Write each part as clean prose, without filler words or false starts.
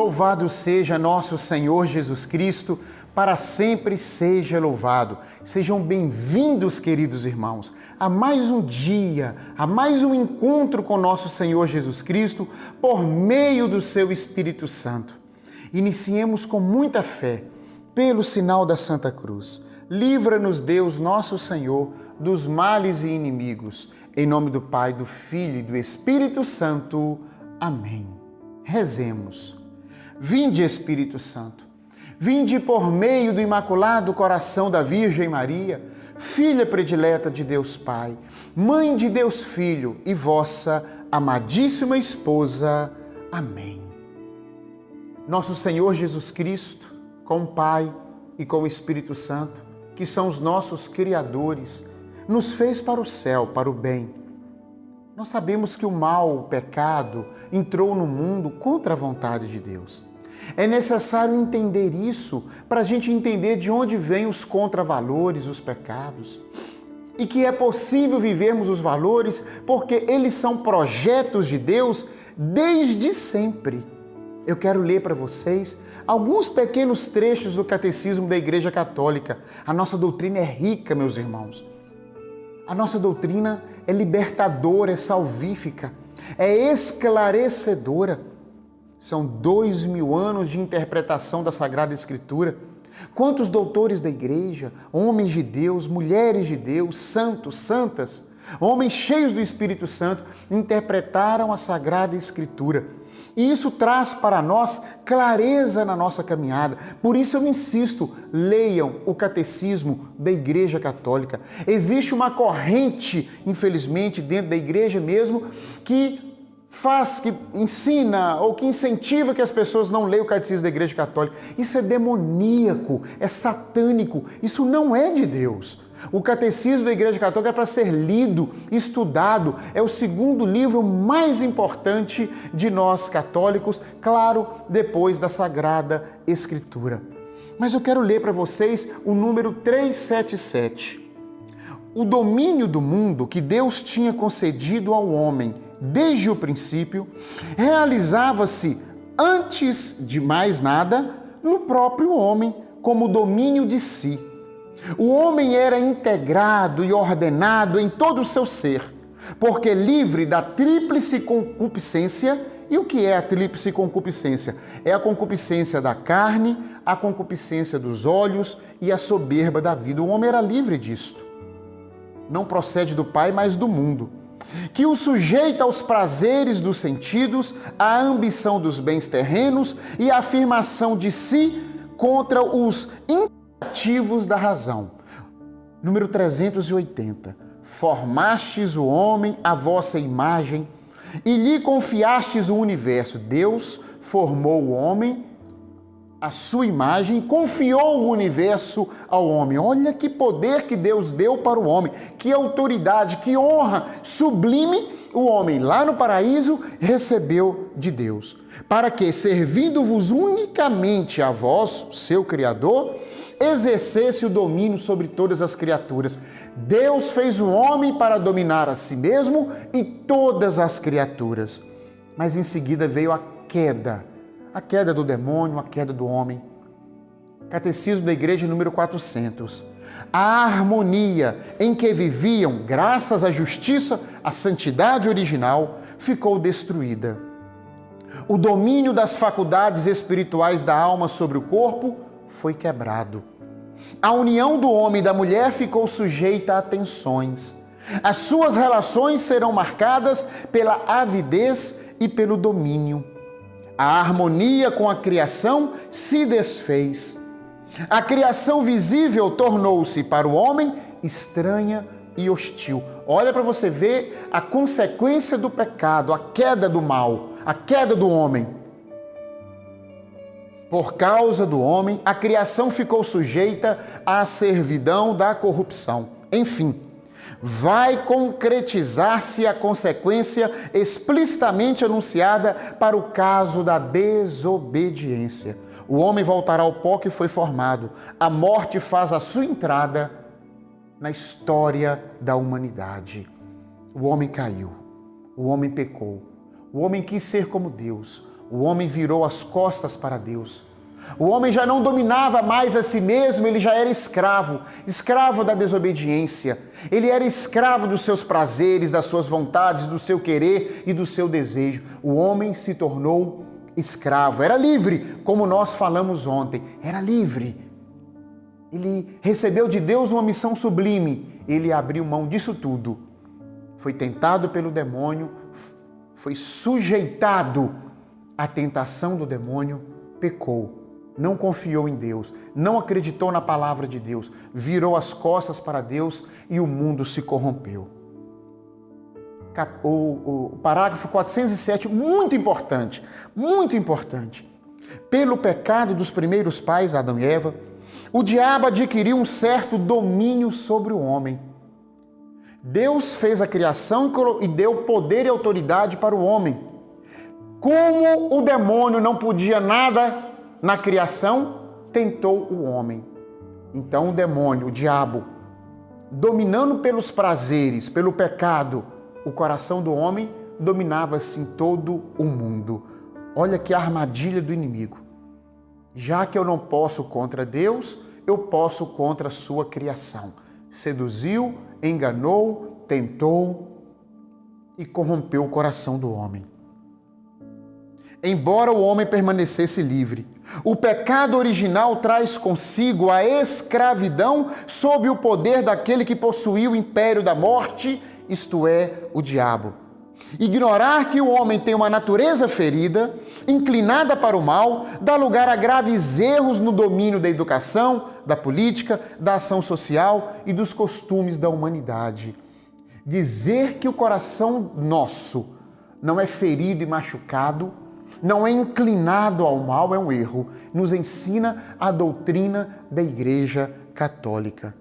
Louvado seja nosso Senhor Jesus Cristo, para sempre seja louvado. Sejam bem-vindos, queridos irmãos, a mais um dia, a mais um encontro com nosso Senhor Jesus Cristo, por meio do seu Espírito Santo. Iniciemos com muita fé, pelo sinal da Santa Cruz. Livra-nos, Deus, nosso Senhor, dos males e inimigos. Em nome do Pai, do Filho e do Espírito Santo. Amém. Rezemos. Vinde, Espírito Santo, vinde por meio do Imaculado Coração da Virgem Maria, filha predileta de Deus Pai, mãe de Deus Filho e vossa amadíssima esposa. Amém. Nosso Senhor Jesus Cristo, com o Pai e com o Espírito Santo, que são os nossos criadores, nos fez para o céu, para o bem. Nós sabemos que o mal, o pecado, entrou no mundo contra a vontade de Deus. É necessário entender isso para a gente entender de onde vêm os contravalores, os pecados. E que é possível vivermos os valores porque eles são projetos de Deus desde sempre. Eu quero ler para vocês alguns pequenos trechos do Catecismo da Igreja Católica. A nossa doutrina é rica, meus irmãos. A nossa doutrina é libertadora, é salvífica, é esclarecedora. São 2000 anos de interpretação da Sagrada Escritura. Quantos doutores da Igreja, homens de Deus, mulheres de Deus, santos, santas, homens cheios do Espírito Santo, interpretaram a Sagrada Escritura. E isso traz para nós clareza na nossa caminhada. Por isso eu insisto, leiam o Catecismo da Igreja Católica. Existe uma corrente, infelizmente, dentro da Igreja mesmo, que ensina ou que incentiva que as pessoas não leiam o Catecismo da Igreja Católica. Isso é demoníaco, é satânico, isso não é de Deus. O Catecismo da Igreja Católica é para ser lido, estudado, é o segundo livro mais importante de nós católicos, claro, depois da Sagrada Escritura. Mas eu quero ler para vocês o número 377. O domínio do mundo que Deus tinha concedido ao homem desde o princípio, realizava-se, antes de mais nada, no próprio homem, como domínio de si. O homem era integrado e ordenado em todo o seu ser, porque livre da tríplice concupiscência. E o que é a tríplice concupiscência? É a concupiscência da carne, a concupiscência dos olhos e a soberba da vida. O homem era livre disto. Não procede do Pai, mas do mundo, que o sujeita aos prazeres dos sentidos, à ambição dos bens terrenos e à afirmação de si contra os imperativos da razão. Número 380. Formastes o homem à vossa imagem e lhe confiastes o universo. Deus formou o homem à sua imagem, confiou o universo ao homem. Olha que poder que Deus deu para o homem, que autoridade, que honra sublime o homem lá no paraíso recebeu de Deus. Para que, servindo-vos unicamente a vós, seu Criador, exercesse o domínio sobre todas as criaturas. Deus fez o homem para dominar a si mesmo e todas as criaturas. Mas em seguida veio a queda do demônio, a queda do homem. Catecismo da Igreja número 400. A harmonia em que viviam, graças à justiça, à santidade original, ficou destruída. O domínio das faculdades espirituais da alma sobre o corpo foi quebrado. A união do homem e da mulher ficou sujeita a tensões. As suas relações serão marcadas pela avidez e pelo domínio. A harmonia com a criação se desfez. A criação visível tornou-se para o homem estranha e hostil. Olha para você ver a consequência do pecado, a queda do mal, a queda do homem. Por causa do homem, a criação ficou sujeita à servidão da corrupção. Enfim, vai concretizar-se a consequência explicitamente anunciada para o caso da desobediência. O homem voltará ao pó que foi formado. A morte faz a sua entrada na história da humanidade. O homem caiu, o homem pecou, o homem quis ser como Deus, O homem virou as costas para Deus. O homem já não dominava mais a si mesmo, ele já era escravo, escravo da desobediência. Ele era escravo dos seus prazeres, das suas vontades, do seu querer e do seu desejo. O homem se tornou escravo, era livre, como nós falamos ontem, era livre. Ele recebeu de Deus uma missão sublime, ele abriu mão disso tudo. Foi tentado pelo demônio, foi sujeitado à tentação do demônio, pecou. Não confiou em Deus, não acreditou na palavra de Deus, virou as costas para Deus e o mundo se corrompeu. O parágrafo 407, muito importante, muito importante. Pelo pecado dos primeiros pais, Adão e Eva, o diabo adquiriu um certo domínio sobre o homem. Deus fez a criação e deu poder e autoridade para o homem. Como o demônio não podia nada na criação, tentou o homem. Então o demônio, o diabo, dominando pelos prazeres, pelo pecado, o coração do homem, dominava assim todo o mundo. Olha que armadilha do inimigo. Já que eu não posso contra Deus, eu posso contra a sua criação. Seduziu, enganou, tentou e corrompeu o coração do homem. Embora o homem permanecesse livre, o pecado original traz consigo a escravidão sob o poder daquele que possuía o império da morte, isto é, o diabo. Ignorar que o homem tem uma natureza ferida, inclinada para o mal, dá lugar a graves erros no domínio da educação, da política, da ação social e dos costumes da humanidade. Dizer que o coração nosso não é ferido e machucado, não é inclinado ao mal, é um erro. Nos ensina a doutrina da Igreja Católica.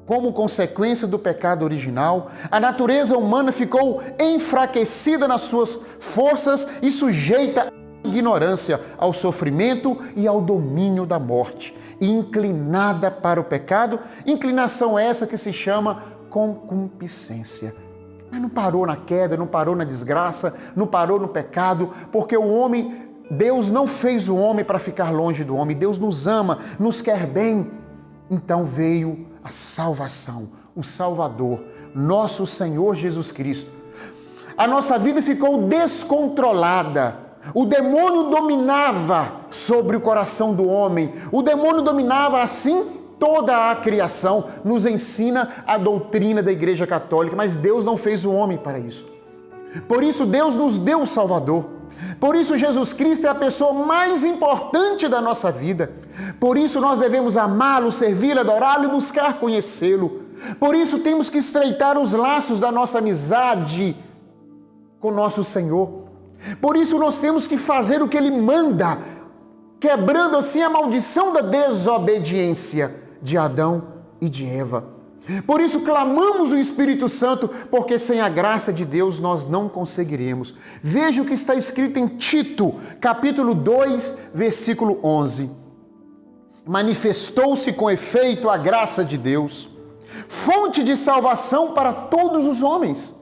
Como consequência do pecado original, a natureza humana ficou enfraquecida nas suas forças e sujeita à ignorância, ao sofrimento e ao domínio da morte. E inclinada para o pecado, inclinação essa que se chama concupiscência. Mas não parou na queda, não parou na desgraça, não parou no pecado, porque o homem, Deus não fez o homem para ficar longe do homem. Deus nos ama, nos quer bem. Então veio a salvação, o Salvador, nosso Senhor Jesus Cristo. A nossa vida ficou descontrolada. O demônio dominava sobre o coração do homem. O demônio dominava assim toda a criação. Nos ensina a doutrina da Igreja Católica, mas Deus não fez o homem para isso. Por isso Deus nos deu o Salvador. Por isso Jesus Cristo é a pessoa mais importante da nossa vida. Por isso nós devemos amá-lo, servi-lo, adorá-lo e buscar conhecê-lo. Por isso temos que estreitar os laços da nossa amizade com nosso Senhor. Por isso nós temos que fazer o que Ele manda, quebrando assim a maldição da desobediência de Adão e de Eva. Por isso clamamos o Espírito Santo, porque sem a graça de Deus nós não conseguiremos. Veja o que está escrito em Tito, capítulo 2, versículo 11. Manifestou-se com efeito a graça de Deus, fonte de salvação para todos os homens.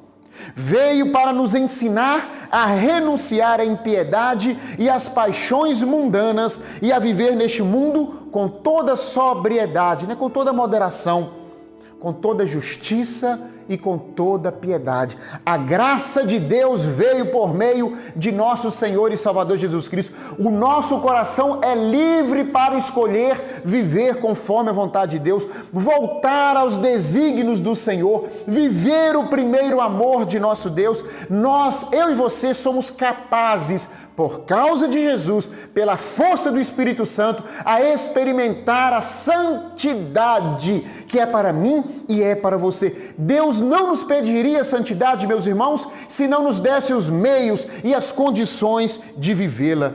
Veio para nos ensinar a renunciar à impiedade e às paixões mundanas e a viver neste mundo com toda sobriedade, com toda moderação, com toda justiça e com toda piedade. A graça de Deus veio por meio de nosso Senhor e Salvador Jesus Cristo. O nosso coração é livre para escolher viver conforme a vontade de Deus, voltar aos desígnios do Senhor, viver o primeiro amor de nosso Deus. Eu e você somos capazes, por causa de Jesus, pela força do Espírito Santo, a experimentar a santidade que é para mim e é para você. Deus não nos pediria santidade, meus irmãos, se não nos desse os meios e as condições de vivê-la.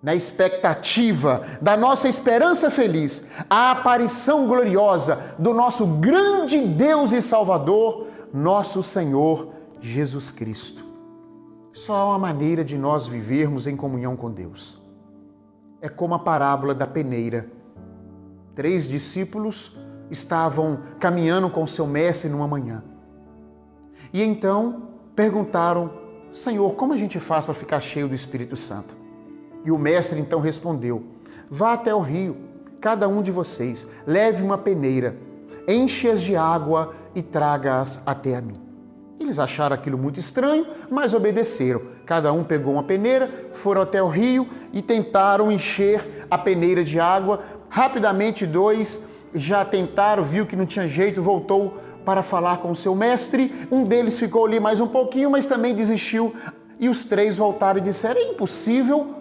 Na expectativa da nossa esperança feliz, a aparição gloriosa do nosso grande Deus e Salvador, nosso Senhor Jesus Cristo. Só há uma maneira de nós vivermos em comunhão com Deus. É como a parábola da peneira. 3 discípulos estavam caminhando com seu mestre numa manhã. E então perguntaram: Senhor, como a gente faz para ficar cheio do Espírito Santo? E o mestre então respondeu: vá até o rio, cada um de vocês, leve uma peneira, enche-as de água e traga-as até a mim. Eles acharam aquilo muito estranho, mas obedeceram. Cada um pegou uma peneira, foram até o rio e tentaram encher a peneira de água. Rapidamente, dois já tentaram, viu que não tinha jeito, voltou para falar com o seu mestre. Um deles ficou ali mais um pouquinho, mas também desistiu. E os três voltaram e disseram: é impossível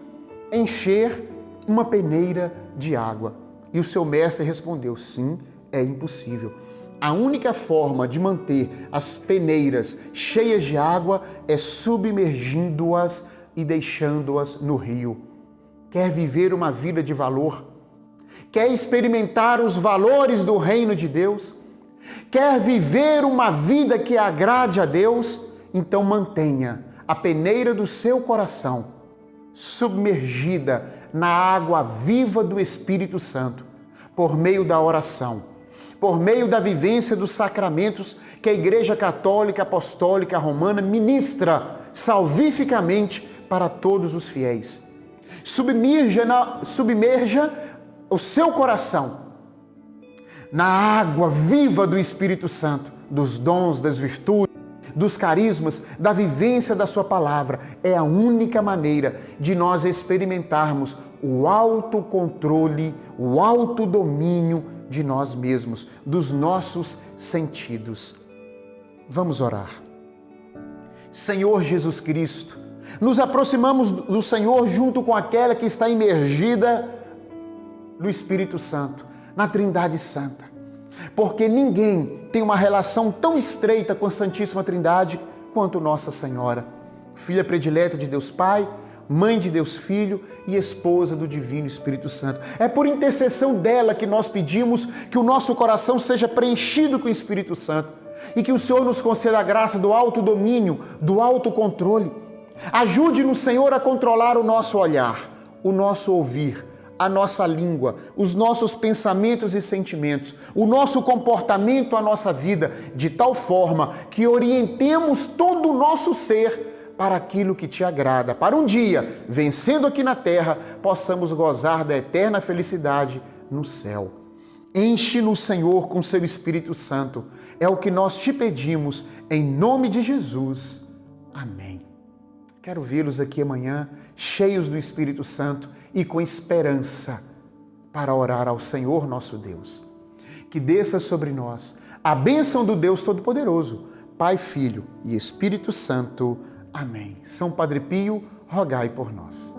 encher uma peneira de água. E o seu mestre respondeu: sim, é impossível. A única forma de manter as peneiras cheias de água é submergindo-as e deixando-as no rio. Quer viver uma vida de valor? Quer experimentar os valores do reino de Deus? Quer viver uma vida que agrade a Deus? Então mantenha a peneira do seu coração submergida na água viva do Espírito Santo, por meio da oração, por meio da vivência dos sacramentos que a Igreja Católica Apostólica Romana ministra salvificamente para todos os fiéis. Submerja o seu coração na água viva do Espírito Santo, dos dons, das virtudes, dos carismas, da vivência da sua palavra. É a única maneira de nós experimentarmos o autocontrole, o autodomínio de nós mesmos, dos nossos sentidos. Vamos orar. Senhor Jesus Cristo, nos aproximamos do Senhor junto com aquela que está imergida no Espírito Santo, na Trindade Santa, porque ninguém tem uma relação tão estreita com a Santíssima Trindade quanto Nossa Senhora, filha predileta de Deus Pai, mãe de Deus Filho e esposa do Divino Espírito Santo. É por intercessão dela que nós pedimos que o nosso coração seja preenchido com o Espírito Santo e que o Senhor nos conceda a graça do autodomínio, do autocontrole. Ajude-nos, Senhor, a controlar o nosso olhar, o nosso ouvir, a nossa língua, os nossos pensamentos e sentimentos, o nosso comportamento, a nossa vida, de tal forma que orientemos todo o nosso ser para aquilo que te agrada, para um dia, vencendo aqui na terra, possamos gozar da eterna felicidade no céu. Enche-nos, Senhor, com seu Espírito Santo. É o que nós te pedimos, em nome de Jesus. Amém. Quero vê-los aqui amanhã, cheios do Espírito Santo e com esperança para orar ao Senhor nosso Deus. Que desça sobre nós a bênção do Deus Todo-Poderoso, Pai, Filho e Espírito Santo. Amém. São Padre Pio, rogai por nós.